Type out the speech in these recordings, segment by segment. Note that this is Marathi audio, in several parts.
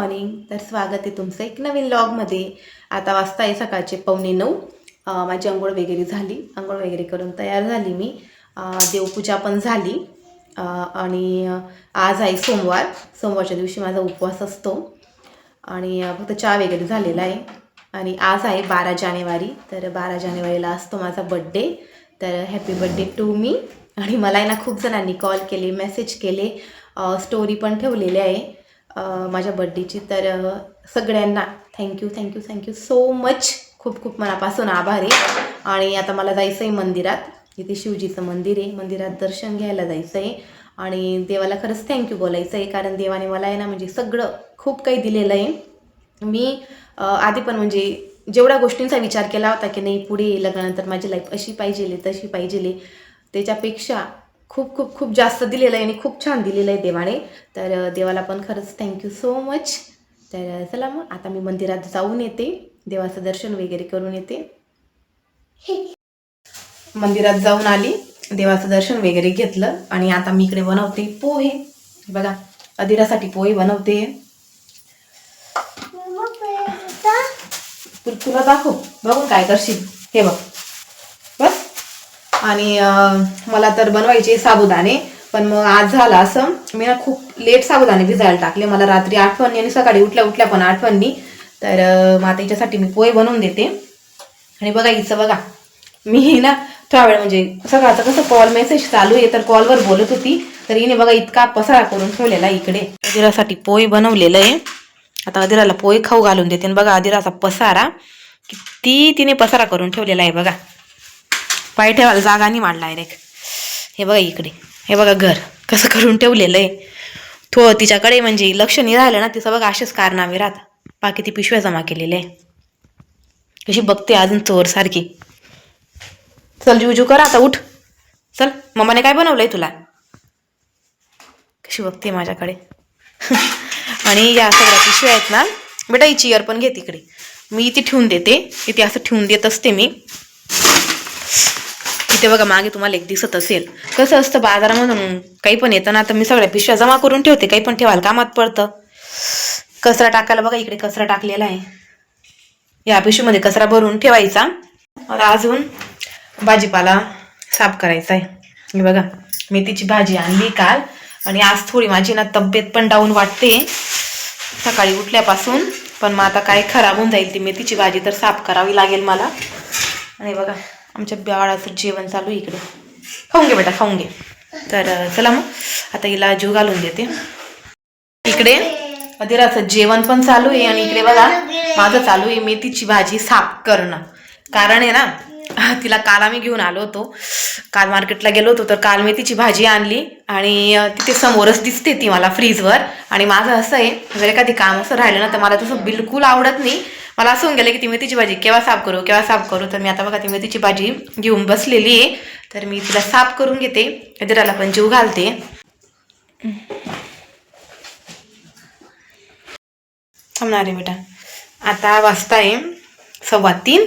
मॉर्निंग. तर स्वागत आहे तुमचं एक नवीन व्लॉगमध्ये. आता वाजता आहे सकाळचे 8:45. माझी अंघोळ वगैरे झाली. अंघोळ वगैरे करून तयार झाली मी. देवपूजा पण झाली. आणि आज आहे सोमवार. सोमवारच्या दिवशी माझा उपवास असतो आणि फक्त चहा वगैरे झालेला आहे. आणि आज आहे 12 जानेवारी. तर 12 जानेवारीला असतो माझा बड्डे. तर हॅपी बड्डे टू मी. आणि मला आहे ना खूप जणांनी कॉल केले, मेसेज केले, स्टोरी पण ठेवलेली आहे माझ्या बड्डेची. तर सगळ्यांना थँक्यू सो मच. खूप खूप मनापासून आभार आहे. आणि आता मला जायचं आहे मंदिरात. इथे शिवजीचं मंदिर आहे, मंदिरात दर्शन घ्यायला जायचं आहे आणि देवाला खरंच थँक्यू बोलायचं आहे. कारण देवाने मला आहे ना म्हणजे सगळं खूप काही दिलेलं आहे. मी आधी पण म्हणजे जेवढ्या गोष्टींचा विचार केला होता की नाही पुढे लग्नानंतर माझी लाईफ अशी पाहिजे तशी पाहिजे, त्याच्यापेक्षा खूप खूप खूप जास्त दिलेलं आहे आणि खूप छान दिलेलं आहे देवाने. तर देवाला पण खरंच थँक्यू सो मच. तर चला मग आता मी मंदिरात जाऊन येते, देवाचं दर्शन वगैरे करून येते. मंदिरात जाऊन आली, देवाचं दर्शन वगैरे घेतलं आणि आता मी इकडे बनवते पोहे. बघा, अदिरासाठी पोहे बनवते. तुला दाखव बघून काय करशील, हे बघ बस. आणि मला तर बनवायचे साबुदाणे, पण मग आज झालं असं, मी ना खूप लेट साबुदाणे भिजायला टाकले. मला रात्री आठवणी आणि सकाळी उठल्या पण आठवणी. तर मग आता हिच्यासाठी मी पोहे बनवून देते. आणि बघा हिचं बघा, मी ना थोडा वेळ म्हणजे सकाळचं कसं कॉल मेसेज चालू आहे तर कॉलवर बोलत होती, तर हिने बघा इतका पसारा करून ठेवलेला आहे इकडे. अदिरासाठी पोहे बनवलेलं आहे. आता अदिराला पोहे खाऊ घालून देते. आणि बघा अदिराचा पसारा किती तिने पसारा करून ठेवलेला आहे बघा. पाय ठेवायला जागा नाही मांडला डायरेक्ट. हे बघा इकडे, हे बघा घर कसं करून ठेवलेलं आहे. तो तिच्याकडे म्हणजे लक्ष नाही राहिलं ना तिचं बघा, असेच कारनामे राहत. बाकी ती पिशव्या जमा केलेले आहे. कशी बघते अजून चोर सारखी. चल जुजू कर आता, उठ चल. मम्माने काय बनवलंय तुला, कशी बघते माझ्याकडे. आणि या सगळ्या पिशव्या आहेत ना बेटा, ही चेअर पण घे तिकडे, मी इथे ठेवून देते. इथे असं ठेवून देत असते मी. इथे बघा मागे तुम्हाला एक दिसत असेल, कसं असतं बाजारामधून काही पण येतं ना, तर मी सगळ्या पिशव्या जमा करून ठेवते, काही पण ठेवायला कामात पडतं. कचरा टाकायला बघा इकडे कचरा टाकलेला आहे. या पिशवीमध्ये कचरा भरून ठेवायचा. मला अजून भाजीपाला साफ करायचा आहे. हे बघा, मेथीची भाजी आणली काल. आणि आज थोडी माझी ना तब्येत पण डाऊन वाटते सकाळी उठल्यापासून. पण मग आता काय खराब होऊन जाईल ती मेथीची भाजी, तर साफ करावी लागेल मला. आणि बघा आमच्या बाळाचं जेवण चालू इकडे. खाऊन घे बेटा, खाऊन घे. तर चला मग आता हिला जीव घालून देते. इकडे अदिराचं जेवण पण चालू आहे आणि इकडे बघा माझं चालू आहे मेथीची भाजी साफ करणं. कारण आहे ना तिला काल आम्ही घेऊन आलो होतो, काल मार्केटला गेलो होतो, तर काल मेथीची भाजी आणली आणि तिथे समोरच दिसते ती मला फ्रीजवर. आणि माझं असं आहे, जर एखादी काम असं राहिलं ना तर मला तसं बिलकुल आवडत नाही. मला असं होऊन गेलं की ती मेथीची भाजी केव्हा साफ करू. तर मी आता बघा ती मेथीची भाजी घेऊन बसलेली आहे. तर मी तिला साफ करून घेते, अदिराला पण जीव घालते. थांबणार आहे बेटा. आता वाजता आहे 2:15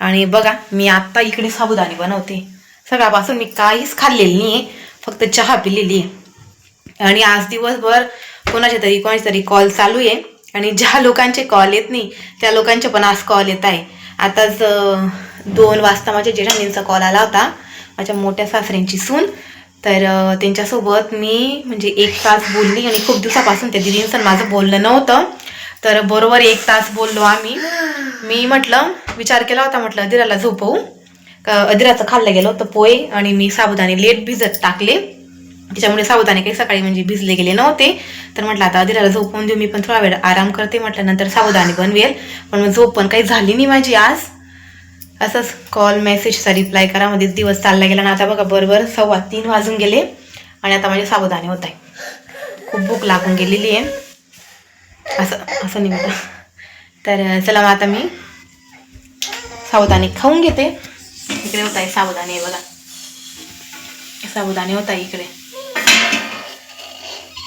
आणि बघा मी आत्ता इकडे साबुदाणे बनवते. सकाळपासून मी काहीच खाल्लेलं नाही आहे, फक्त चहा पिलेली आहे. आणि आज दिवसभर कोणाचे तरी कॉल चालू आहे. आणि ज्या लोकांचे कॉल येत नाही त्या लोकांचे पण आज कॉल येत आहे. आताच 2 वाजता माझ्या जेठाणींचा कॉल आला होता, माझ्या मोठ्या सासऱ्यांची सून. तर त्यांच्यासोबत मी म्हणजे 1 तास बोलली. आणि खूप दिवसापासून त्या दिदींचं माझं बोलणं नव्हतं, तर बरोबर 1 तास बोललो आम्ही. मी म्हटलं विचार केला होता, म्हटलं अदिराला झोपवू. अदिराचं खाल्लं गेलं होतं पोहे आणि मी साबुदाणे लेट भिजत टाकले, त्याच्यामुळे साबुदाणे काही सकाळी म्हणजे भिजले गेले नव्हते. तर म्हटलं आता अदिराला झोपवून देऊ, मी पण थोडा वेळ आराम करते. म्हटलं नंतर साबुदाणे बनवेल, पण मग झोप पण काही झाली नाही माझी आज. असंच कॉल मेसेजचा रिप्लाय करामध्येच दिवस चालला गेला. ना आता बघा बरोबर 3:15 वाजून गेले आणि आता माझे साबुदाणे होत आहे. खूप भूक लागून गेलेली आहे. असं नाही बघा. तर चला मग आता मी साबुदाणे खाऊन घेते. इकडे होत आहे साबुदाणे, बघा साबुदाणे होत आहे इकडे.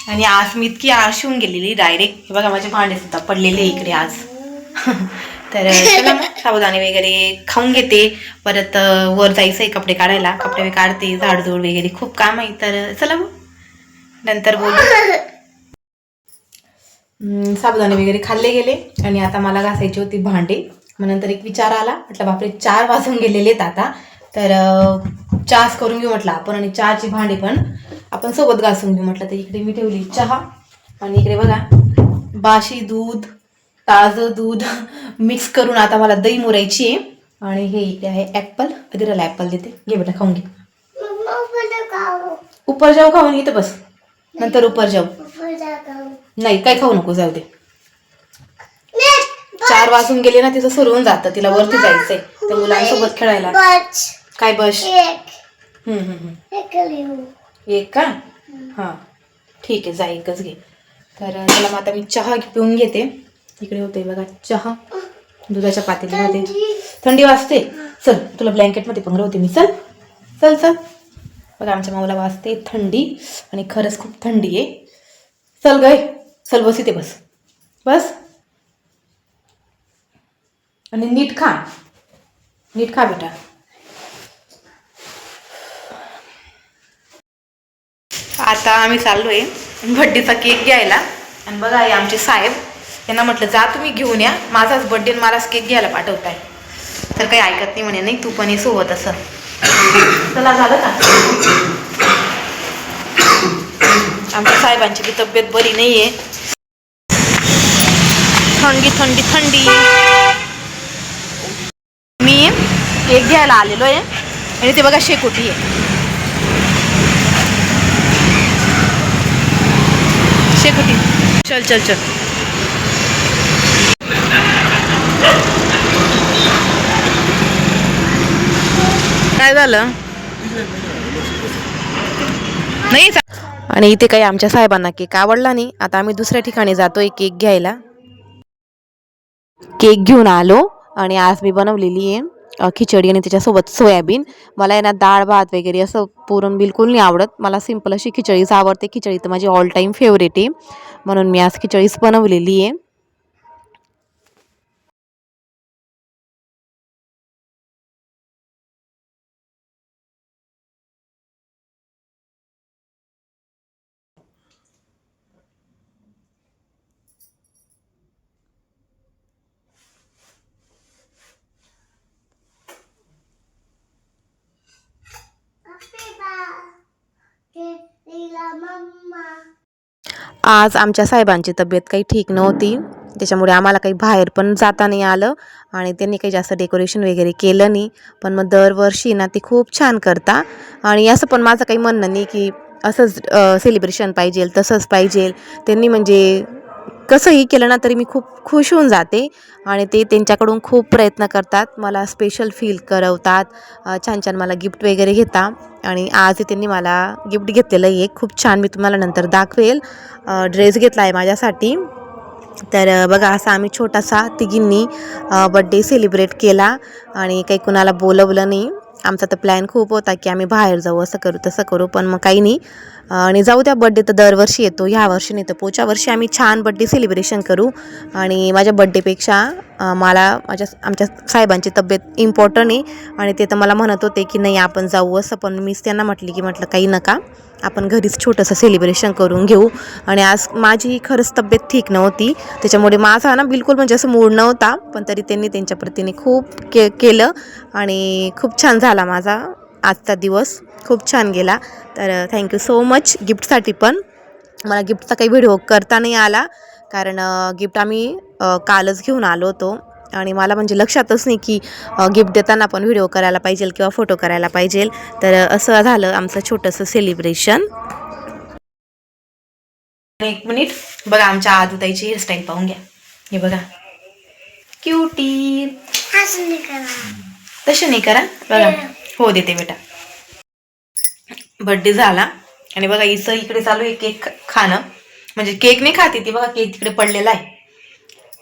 आणि आज मी इतकी आळशी होऊन गेलेली डायरेक्ट. हे बघा माझे भांडे सुद्धा पडलेले इकडे आज. तर चला मग साबुदाणे वगैरे खाऊन घेते. परत वर जायचं आहे कपडे काढायला, कपडे काढते, झाडझूड वगैरे खूप काम आहे. तर चला मग नंतर बोलू. साबुदाणे वगैरे खाल्ले गेले आणि आता मला घासायची होती भांडे. मग नंतर एक विचार आला, म्हटलं बापरे 4 वाजून गेलेले आहेत आता, तर चहाच करून घेऊ म्हटलं आपण, आणि चहाची भांडी पण आपण सोबत घासून घेऊ म्हटलं. तर इकडे मी ठेवली चहा आणि इकडे बघा बाशी दूध, ताजं दूध मिक्स करून आता मला दही मुरायची आहे. आणि हे इथे आहे ॲपल, अदिराला ॲपल देते, घे बेटा खाऊन घे. उपर जाऊ खाऊन इथं बस, नंतर उपर जाऊ. नाही काय खाऊ नको, जाऊ दे. 4 वाजून गेले ना, तिचं सुरू होऊन जातं, तिला वरती जायचंय त्या मुलांसोबत खेळायला. काय बस? एक का? हां ठीक आहे, जा एकच घे. तर चला मग आता मी चहा पिऊन घेते. इकडे होते बघा चहा दुधाच्या पातेल्यामध्ये. थंडी वाजते, चल तुला ब्लँकेटमध्ये पंगरवते मी, चल चल चल. बघा आमच्या माऊला वाजते थंडी, आणि खरंच खूप थंडी आहे. चल गय, चल बस इथे, बस बस. आणि नीट खा, नीट खा बेटा. आता आम्ही चाललोय बड्डेचा केक घ्यायला. आणि बघा हे आमचे साहेब, त्यांना म्हटलं जा तुम्ही घेऊन या, माझाच बड्डे मलाच केक घ्यायला पाठवताय. तर काही ऐकत नाही म्हणे, नाही तू पण ये सोबत असं. चला झालं का? आमच्या साहेबांची बी तब्येत बरी नाही आहे, थंडी थंडी थंडी. मी केक घ्यायला आलेलो आहे आणि ते बघा शेकोटी आहे, शेकोटी. चल चल चल. काय झालं नाही. आणि इथे काही आमच्या साहेबांना केक आवडला नाही. आता आम्ही दुसऱ्या ठिकाणी जातोय केक घ्यायला. केक घेऊन आलो आणि आज मी बनवलेली आहे खिचडी आणि त्याच्यासोबत सोयाबीन. मला आहे ना डाळ भात वगैरे असं पुरण बिलकुल नाही आवडत, मला सिंपल अशी खिचडीच आवडते. खिचडी तर माझी ऑल टाईम फेवरेट आहे, म्हणून मी आज खिचडीच बनवलेली आहे. आज आमच्या साहेबांची तब्येत काही ठीक नव्हती, त्याच्यामुळे आम्हाला काही बाहेर पण जाता नाही आलं आणि त्यांनी काही जास्त डेकोरेशन वगैरे केलं नाही. पण मग दरवर्षी ना ते खूप छान करता. आणि असं पण माझं काही म्हणणं नाही की असंच सेलिब्रेशन पाहिजे, तसंच पाहिजे. त्यांनी म्हणजे कसंही केलं ना तरी मी खूप खुश होऊन जाते. आणि ते त्यांच्याकडून खूप प्रयत्न करतात, मला स्पेशल फील करवतात, छान छान मला गिफ्ट वगैरे घेतात. आणि आज त्यांनी मला गिफ्ट घेतलेलं आहे खूप छान, मी तुम्हाला नंतर दाखवेल. ड्रेस घेतला आहे माझ्यासाठी. तर बघा असा आम्ही छोटासा तिघींनी बड्डे सेलिब्रेट केला आणि काही कुणाला बोलवलं नाही. आमचा तर प्लॅन खूप होता की आम्ही बाहेर जाऊ, असं करू तसं करू, पण मग काही नाही. आणि जाऊ द्या, बड्डे तर दरवर्षी येतो, ह्या वर्षी नाही तर पुढच्या वर्षी आम्ही छान बड्डे सेलिब्रेशन करू. आणि माझ्या बड्डेपेक्षा मला आमच्या साहेबांची तब्येत इम्पॉर्टंट आहे. आणि ते तर मला म्हणत होते की नाही आपण जाऊ असं, पण मीच त्यांना म्हटलं काही नका, आपण घरीच छोटंसं सेलिब्रेशन करून घेऊ. आणि आज माझी खरंच तब्येत ठीक नव्हती, त्याच्यामुळे माझा ना बिलकुल म्हणजे असं मूड नव्हता, पण तरी त्यांनी त्यांच्या प्रतीने खूप केलं आणि खूप छान झाला माझा आजचा दिवस, खूप छान गेला. तर थँक्यू सो मच. गिफ्टसाठी पण मला गिफ्टचा काही व्हिडिओ करता नाही आला, कारण गिफ्ट आम्ही कालच घेऊन आलो होतो आणि मला म्हणजे लक्षातच नाही की गिफ्ट देताना पण व्हिडिओ करायला पाहिजे किंवा फोटो करायला पाहिजे. तर असं झालं आमचं छोटंसं सेलिब्रेशन. 1 मिनिट बघा, आमच्या आदुताईची हेअरस्टाईल पाहून घ्या. हे बघा क्यूटी, तसे नाही करा बघा. हो देते बेटा. बर्थडे झाला आणि बघा हिचं इकडे चालू आहे केक खाणं. म्हणजे केक नाही खाते ती, बघा केक तिकडे पडलेला आहे,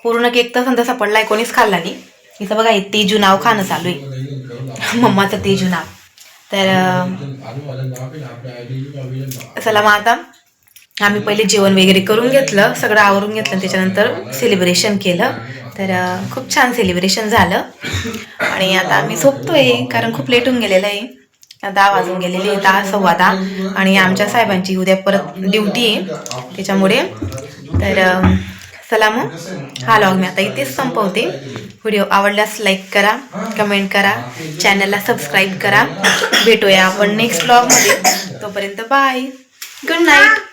पूर्ण केक तसा पडलाय, कोणीच खाल्ला नाही. हिचं बघा हे तेजू नाव खाणं चालू आहे, मम्माचं तेजू नाव. तर चला मग आता आम्ही पहिले जेवण वगैरे करून घेतलं, सगळं आवरून घेतलं, त्याच्यानंतर सेलिब्रेशन केलं. तर खूप छान सेलिब्रेशन झालं. आणि आता आम्ही झोपतोय कारण खूप लेट होऊन गेलेलं आहे, 10 वाजून गेलेले, 10 सव्वा 10. आणि आमच्या साहेबांची उद्या परत ड्युटी आहे त्याच्यामुळे. तर चला मग हा व्लॉग मी आता इथेच संपवते. व्हिडिओ आवडल्यास लाईक करा, कमेंट करा, चॅनलला सबस्क्राईब करा. भेटूया आपण नेक्स्ट व्लॉगमध्ये. तोपर्यंत बाय, गुड नाईट.